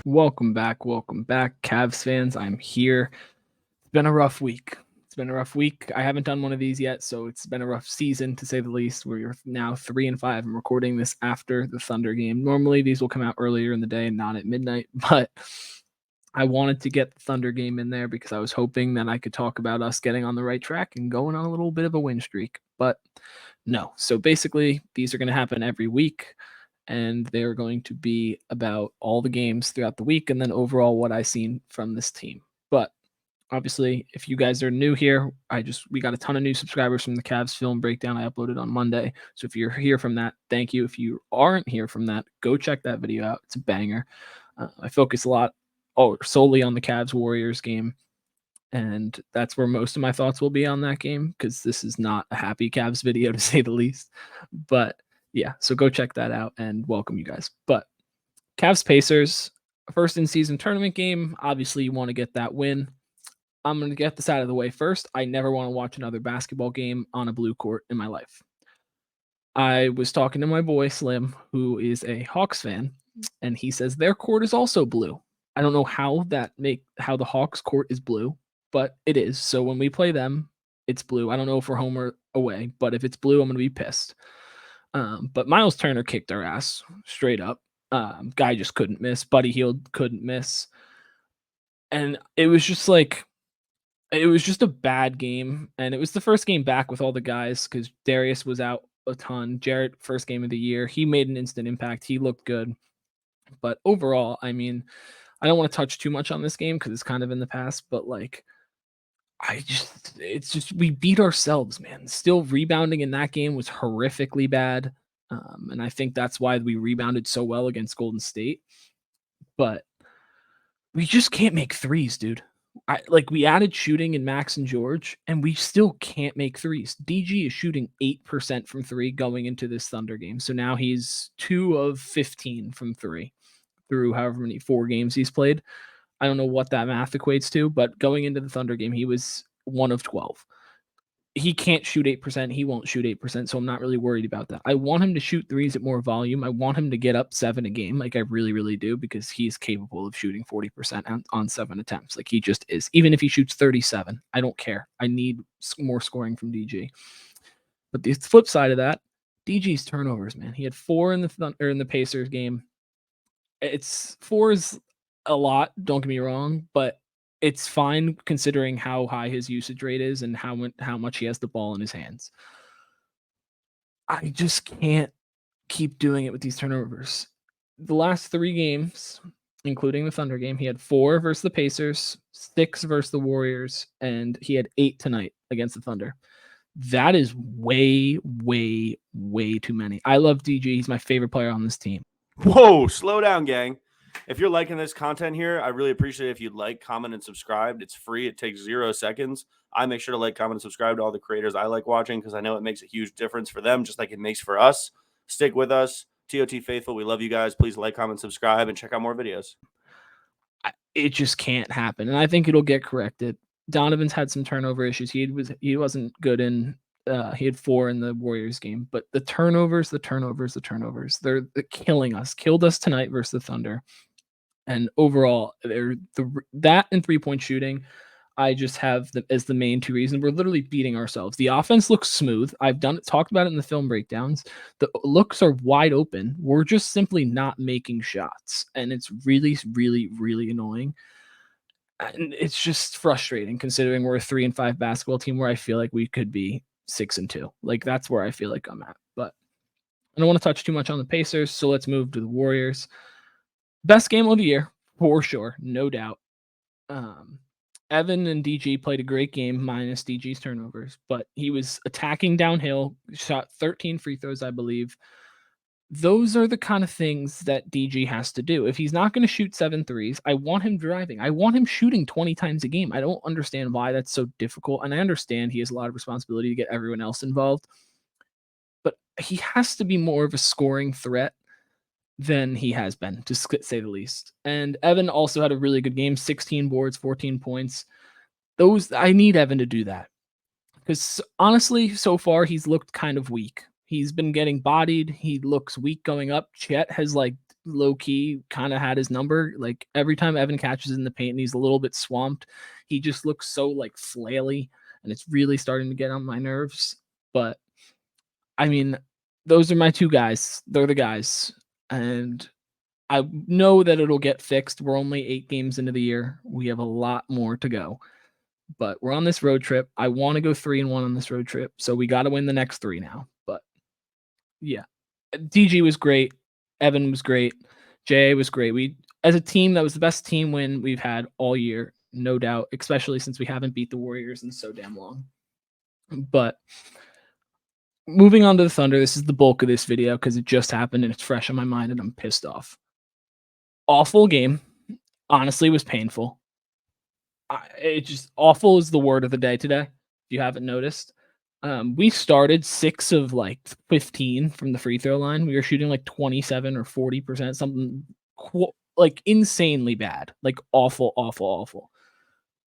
Welcome back, Cavs fans. I'm here. It's been a rough week. I haven't done one of these yet, so it's been a rough season to say the least. We're now 3-5. I'm recording this after the Thunder game. Normally, these will come out earlier in the day and not at midnight, but I wanted to get the Thunder game in there because I was hoping that I could talk about us getting on the right track and going on a little bit of a win streak. But no. So basically, these are going to happen every week, and they're going to be about all the games throughout the week and then overall what I've seen from this team. But obviously, if you guys are new here, we got a ton of new subscribers from the Cavs film breakdown I uploaded on Monday. So if you're here from that, thank you. If you aren't here from that, go check that video out. It's a banger. I focus a lot solely on the Cavs Warriors game, and that's where most of my thoughts will be on that game because this is not a happy Cavs video to say the least. But yeah, so go check that out and welcome you guys. But Cavs Pacers, first in season tournament game. Obviously, you want to get that win. I'm going to get this out of the way first. I never want to watch another basketball game on a blue court in my life. I was talking to my boy Slim, who is a Hawks fan, and he says their court is also blue. I don't know how the Hawks court is blue, but it is. So when we play them, it's blue. I don't know if we're home or away, but if it's blue, I'm going to be pissed. But Miles Turner kicked our ass straight up. Guy just couldn't miss. Buddy Hield couldn't miss. And it was just a bad game. And it was the first game back with all the guys because Darius was out a ton. Jarrett, first game of the year. He made an instant impact. He looked good. But overall, I mean, I don't want to touch too much on this game because it's kind of in the past, but we beat ourselves, man. Still rebounding in that game was horrifically bad. And I think that's why we rebounded so well against Golden State. But we just can't make threes, dude. We added shooting in Max and George, and we still can't make threes. DG is shooting 8% from three going into this Thunder game. So now he's 2 of 15 from three through however many 4 games he's played. I don't know what that math equates to, but going into the Thunder game, he was 1 of 12. He can't shoot 8%. He won't shoot 8%, so I'm not really worried about that. I want him to shoot threes at more volume. I want him to get up 7 a game, like I really, really do, because he's capable of shooting 40% on 7 attempts. Like he just is. Even if he shoots 37, I don't care. I need more scoring from DG. But the flip side of that, DG's turnovers, man. He had 4 in the Pacers game. 4 is a lot, don't get me wrong, but it's fine considering how high his usage rate is and how much he has the ball in his hands. I just can't keep doing it with these turnovers. The last 3 games, including the Thunder game, he had 4 versus the Pacers, 6 versus the Warriors, and he had 8 tonight against the Thunder. That is way, way, way too many. I love DG. He's my favorite player on this team. Whoa, slow down, gang. If you're liking this content here, I really appreciate it if you'd like, comment, and subscribe. It's free. It takes 0 seconds. I make sure to like, comment, and subscribe to all the creators I like watching because I know it makes a huge difference for them, just like it makes for us. Stick with us. TOT Faithful, we love you guys. Please like, comment, subscribe, and check out more videos. It just can't happen, and I think it'll get corrected. Donovan's had some turnover issues. He wasn't good in he had 4 in the Warriors game, but the turnovers, they're killing us. Killed us tonight versus the Thunder. And overall, that and 3-point shooting, I just have as the main 2 reasons. We're literally beating ourselves. The offense looks smooth. I've talked about it in the film breakdowns. The looks are wide open. We're just simply not making shots, and it's really, really, really annoying. And it's just frustrating considering we're a 3-5 basketball team where I feel like we could be 6-2. Like that's where I feel like I'm at. But I don't want to touch too much on the Pacers, so let's move to the Warriors. Best game of the year, for sure, no doubt. Evan and DG played a great game, minus DG's turnovers, but he was attacking downhill, shot 13 free throws, I believe. Those are the kind of things that DG has to do. If he's not going to shoot 7 threes, I want him driving. I want him shooting 20 times a game. I don't understand why that's so difficult, and I understand he has a lot of responsibility to get everyone else involved, but he has to be more of a scoring threat than he has been, to say the least. And Evan also had a really good game, 16 boards, 14 points. I need Evan to do that because honestly, so far he's looked kind of weak. He's been getting bodied. He looks weak going up. Chet has low key kind of had his number. Like every time Evan catches in the paint and he's a little bit swamped, he just looks so like flaily, and it's really starting to get on my nerves. But I mean, those are my two guys. They're the guys. And I know that it'll get fixed. We're only 8 games into the year. We have a lot more to go. But we're on this road trip. I want to go 3-1 on this road trip. So we got to win the next 3 now. But yeah. DG was great. Evan was great. JA was great. We as a team, that was the best team win we've had all year, no doubt, especially since we haven't beat the Warriors in so damn long. But moving on to the Thunder, this is the bulk of this video because it just happened and it's fresh on my mind and I'm pissed off. Awful game. Honestly, was painful. It just awful is the word of the day today. If you haven't noticed, we started 6 of like 15 from the free throw line. We were shooting like 27 or 40%, something like insanely bad, like awful, awful, awful.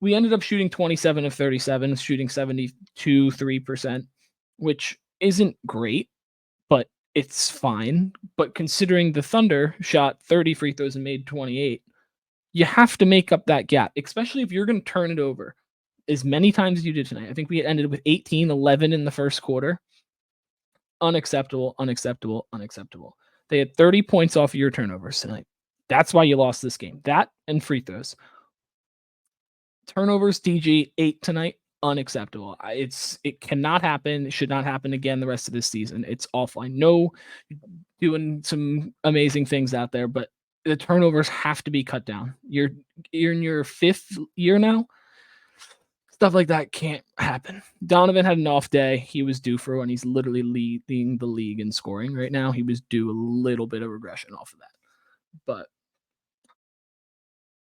We ended up shooting 27 of 37, shooting 72 3%, which isn't great, but it's fine. But considering the Thunder shot 30 free throws and made 28, you have to make up that gap, especially if you're going to turn it over as many times as you did tonight. I think we ended with 18, 11 in the first quarter. Unacceptable, unacceptable, unacceptable. They had 30 points off of your turnovers tonight. That's why you lost this game. That and free throws. Turnovers, DG, 8 tonight. Unacceptable. It cannot happen. It should not happen again the rest of this season. It's awful. I know doing some amazing things out there, but the turnovers have to be cut down. You're in your 5th year now. Stuff like that can't happen. Donovan had an off day. He was due for one. He's literally leading the league in scoring right now. He was due a little bit of regression off of that. But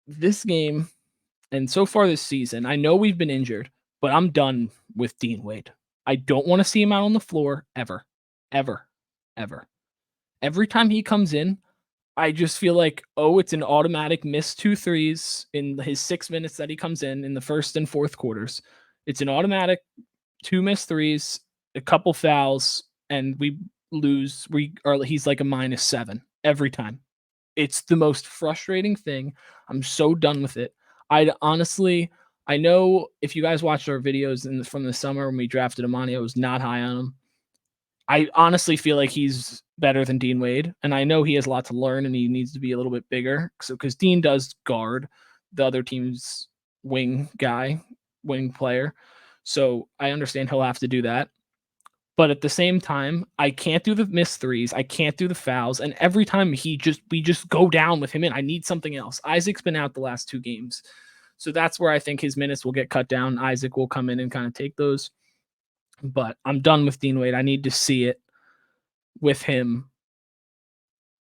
this game, and so far this season, I know we've been injured, but I'm done with Dean Wade. I don't want to see him out on the floor ever, ever, ever. Every time he comes in, I just feel like, it's an automatic miss 2 threes in his 6 minutes that he comes in the first and fourth quarters. It's an automatic 2 missed threes, a couple fouls, and we lose. He's like a -7 every time. It's the most frustrating thing. I'm so done with it. I know if you guys watched our videos from the summer when we drafted Amani, I was not high on him. I honestly feel like he's better than Dean Wade, and I know he has a lot to learn and he needs to be a little bit bigger. So, because Dean does guard the other team's wing player, so I understand he'll have to do that. But at the same time, I can't do the missed threes. I can't do the fouls, and every time we just go down with him in. I need something else. Isaac's been out the last 2 games, so that's where I think his minutes will get cut down. Isaac will come in and kind of take those. But I'm done with Dean Wade. I need to see it with him.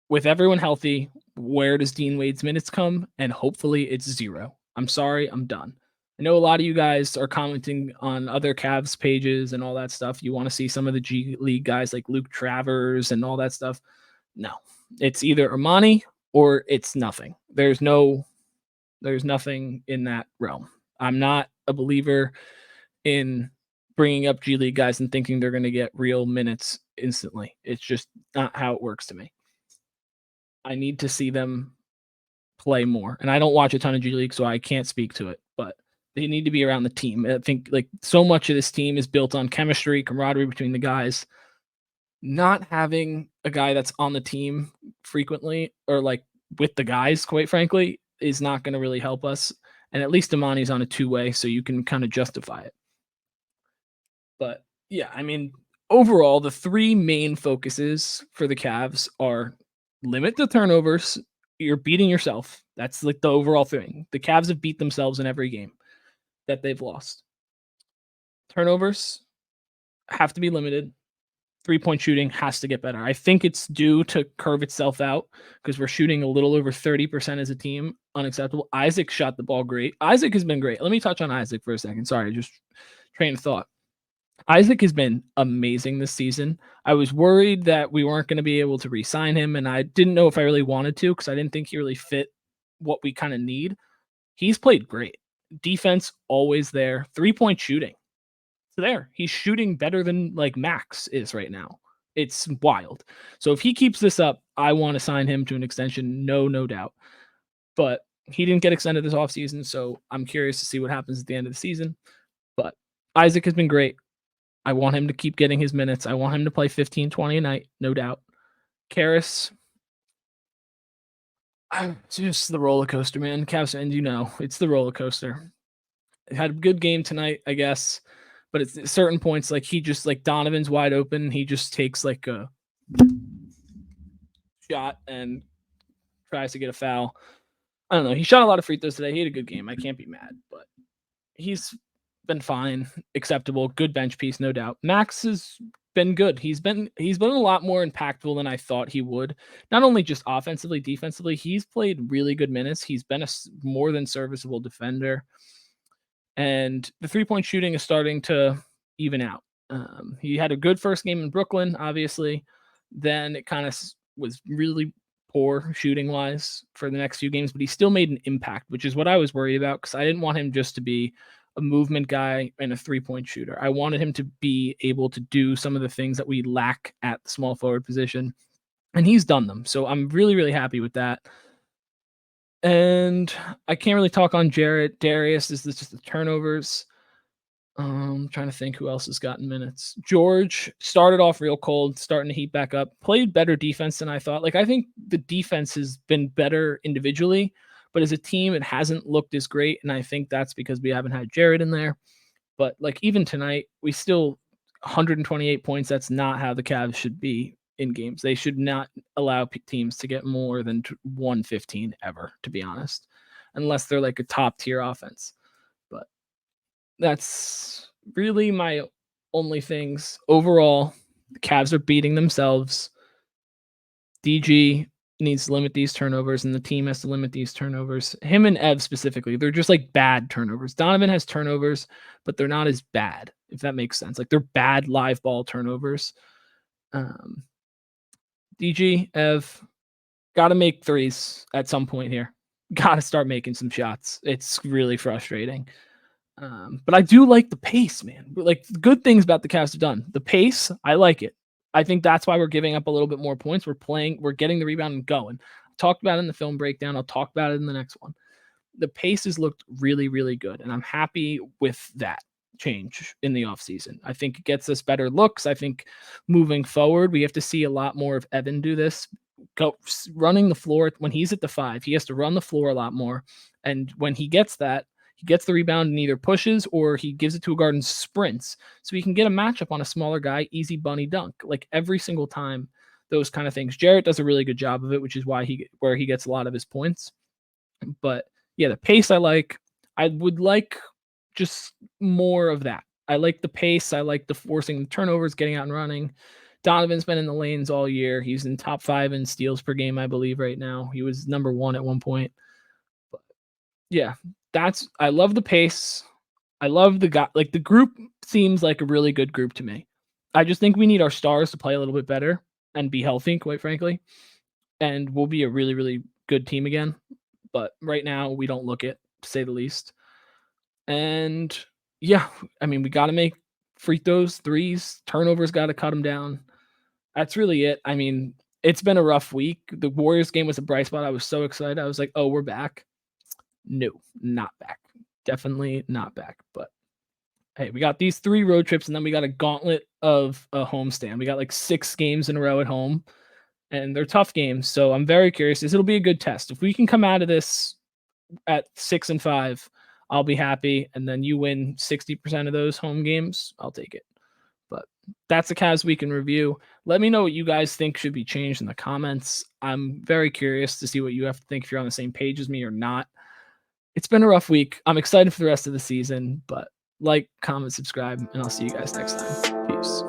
With everyone healthy, where does Dean Wade's minutes come? And hopefully it's 0. I'm sorry, I'm done. I know a lot of you guys are commenting on other Cavs pages and all that stuff. You want to see some of the G League guys like Luke Travers and all that stuff. No, it's either Amani or it's nothing. There's nothing in that realm. I'm not a believer in bringing up G League guys and thinking they're going to get real minutes instantly. It's just not how it works to me. I need to see them play more. And I don't watch a ton of G League, so I can't speak to it, but they need to be around the team. I think like so much of this team is built on chemistry, camaraderie between the guys. Not having a guy that's on the team frequently or like with the guys, quite frankly, is not going to really help us. And at least Amani's on a 2-way, so you can kind of justify it. But yeah, I mean, overall, the 3 main focuses for the Cavs are limit the turnovers. You're beating yourself. That's like the overall thing. The Cavs have beat themselves in every game that they've lost. Turnovers have to be limited. 3-point shooting has to get better. I think it's due to curve itself out because we're shooting a little over 30% as a team. Unacceptable. Isaac shot the ball great. Isaac has been great. Let me touch on Isaac for a second. Sorry, just train of thought. Isaac has been amazing this season. I was worried that we weren't going to be able to re-sign him, and I didn't know if I really wanted to because I didn't think he really fit what we kind of need. He's played great. Defense, always there. 3-point shooting. So there. He's shooting better than like Max is right now. It's wild. So if he keeps this up, I want to sign him to an extension, no doubt. But he didn't get extended this offseason, so I'm curious to see what happens at the end of the season. But Isaac has been great. I want him to keep getting his minutes. I want him to play 15, 20 a night, no doubt. Karras, it's just the roller coaster, man. Cavs fans, it's the roller coaster. Had a good game tonight, I guess, but it's at certain points like he just like Donovan's wide open. He just takes like a shot and tries to get a foul. I don't know. He shot a lot of free throws today. He had a good game. I can't be mad, but he's been fine, acceptable, good bench piece, no doubt. Max has been good. He's been a lot more impactful than I thought he would. Not only just offensively, defensively, he's played really good minutes. He's been a more than serviceable defender, and the 3-point shooting is starting to even out. He had a good first game in Brooklyn, obviously. Then it kind of was really poor shooting wise for the next few games, but he still made an impact, which is what I was worried about because I didn't want him just to be a movement guy and a 3-point shooter. I wanted him to be able to do some of the things that we lack at the small forward position, and he's done them. So I'm really, really happy with that. And I can't really talk on Jarrett. Darius is just the turnovers. Trying to think who else has gotten minutes. George started off real cold, starting to heat back up. Played better defense than I thought. Like, I think the defense has been better individually, but as a team, it hasn't looked as great. And I think that's because we haven't had Jared in there. But like even tonight, we still 128 points. That's not how the Cavs should be in games. They should not allow teams to get more than 115 ever, to be honest, unless they're like a top tier offense. But that's really my only things. Overall, the Cavs are beating themselves. DG needs to limit these turnovers, and the team has to limit these turnovers. Him and Ev specifically, they're just like bad turnovers. Donovan has turnovers, but they're not as bad, if that makes sense. Like they're bad live ball turnovers. DG, Ev, got to make threes at some point here. Got to start making some shots. It's really frustrating. But I do like the pace, man. Like the good things about the Cavs have done. The pace, I like it. I think that's why we're giving up a little bit more points. We're getting the rebound and going. I talked about it in the film breakdown. I'll talk about it in the next one. The pace has looked really, really good, and I'm happy with that change in the offseason. I think it gets us better looks. I think moving forward, we have to see a lot more of Evan do this. Go running the floor when he's at the 5. He has to run the floor a lot more. And when he gets that, he gets the rebound and either pushes or he gives it to a guard and sprints. So he can get a matchup on a smaller guy, easy bunny dunk, like every single time, those kind of things. Jarrett does a really good job of it, which is why where he gets a lot of his points. But yeah, the pace I like. I would like just more of that. I like the pace. I like the forcing the turnovers, getting out and running. Donovan's been in the lanes all year. He's in top 5 in steals per game, I believe, right now. He was number 1 at one point. But yeah, I love the pace. I love the guy. Like the group seems like a really good group to me. I just think we need our stars to play a little bit better and be healthy, quite frankly. And we'll be a really, really good team again. But right now we don't look it, to say the least. And yeah, I mean, we got to make free throws, threes, turnovers, got to cut them down. That's really it. I mean, it's been a rough week. The Warriors game was a bright spot. I was so excited. I was like, oh, we're back. No, not back. Definitely not back. But hey, we got these 3 road trips, and then we got a gauntlet of a homestand. We got like 6 games in a row at home, and they're tough games. So I'm very curious. It'll be a good test. If we can come out of this at 6-5, I'll be happy. And then you win 60% of those home games, I'll take it. But that's the Cavs week in review. Let me know what you guys think should be changed in the comments. I'm very curious to see what you have to think, if you're on the same page as me or not. It's been a rough week. I'm excited for the rest of the season, but like, comment, subscribe, and I'll see you guys next time. Peace.